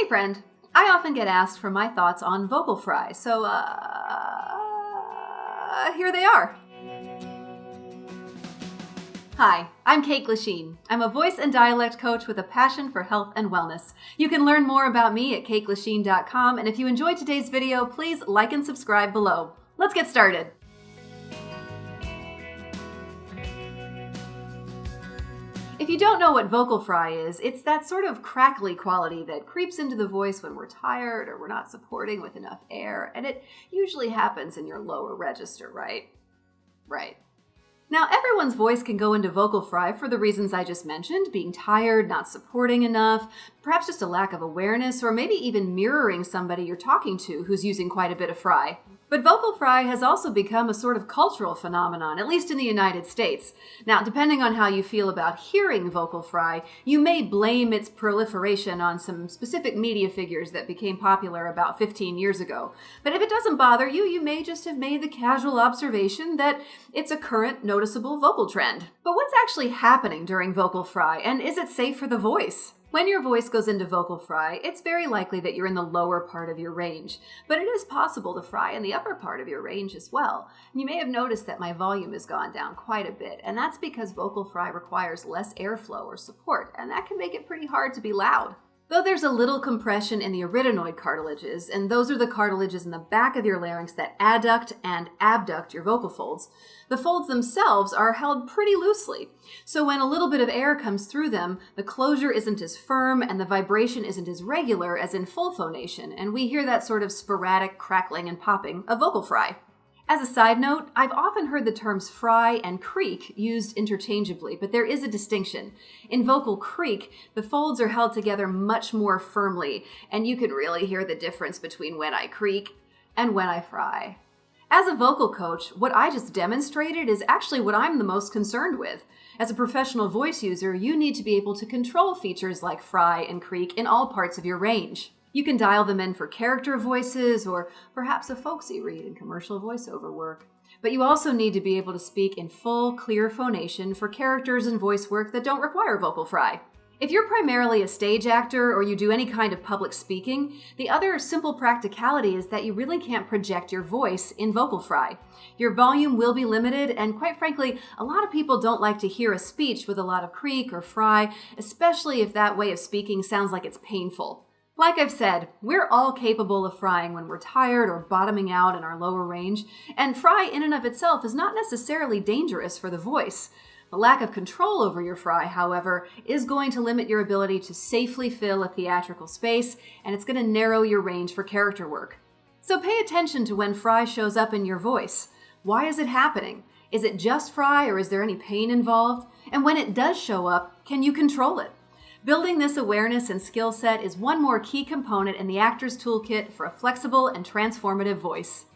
Hey friend, I often get asked for my thoughts on vocal fry, so here they are. Hi, I'm Kate Glasheen. I'm a voice and dialect coach with a passion for health and wellness. You can learn more about me at kateglasheen.com, and if you enjoyed today's video, please like and subscribe below. Let's get started. If you don't know what vocal fry is, it's that sort of crackly quality that creeps into the voice when we're tired or we're not supporting with enough air, and it usually happens in your lower register, right? Right. Now, everyone's voice can go into vocal fry for the reasons I just mentioned, being tired, not supporting enough, perhaps just a lack of awareness, or maybe even mirroring somebody you're talking to who's using quite a bit of fry. But vocal fry has also become a sort of cultural phenomenon, at least in the United States. Now, depending on how you feel about hearing vocal fry, you may blame its proliferation on some specific media figures that became popular about 15 years ago. But if it doesn't bother you, you may just have made the casual observation that it's a current noticeable vocal trend. But what's actually happening during vocal fry, and is it safe for the voice? When your voice goes into vocal fry, it's very likely that you're in the lower part of your range, but it is possible to fry in the upper part of your range as well. You may have noticed that my volume has gone down quite a bit, and that's because vocal fry requires less airflow or support, and that can make it pretty hard to be loud. Though there's a little compression in the arytenoid cartilages, and those are the cartilages in the back of your larynx that adduct and abduct your vocal folds, the folds themselves are held pretty loosely. So when a little bit of air comes through them, the closure isn't as firm and the vibration isn't as regular as in full phonation, and we hear that sort of sporadic crackling and popping of vocal fry. As a side note, I've often heard the terms fry and creak used interchangeably, but there is a distinction. In vocal creak, the folds are held together much more firmly, and you can really hear the difference between when I creak and when I fry. As a vocal coach, what I just demonstrated is actually what I'm the most concerned with. As a professional voice user, you need to be able to control features like fry and creak in all parts of your range. You can dial them in for character voices or perhaps a folksy read in commercial voiceover work. But you also need to be able to speak in full, clear phonation for characters and voice work that don't require vocal fry. If you're primarily a stage actor or you do any kind of public speaking, the other simple practicality is that you really can't project your voice in vocal fry. Your volume will be limited, and quite frankly, a lot of people don't like to hear a speech with a lot of creak or fry, especially if that way of speaking sounds like it's painful. Like I've said, we're all capable of frying when we're tired or bottoming out in our lower range, and fry in and of itself is not necessarily dangerous for the voice. The lack of control over your fry, however, is going to limit your ability to safely fill a theatrical space, and it's going to narrow your range for character work. So pay attention to when fry shows up in your voice. Why is it happening? Is it just fry, or is there any pain involved? And when it does show up, can you control it? Building this awareness and skill set is one more key component in the actor's toolkit for a flexible and transformative voice.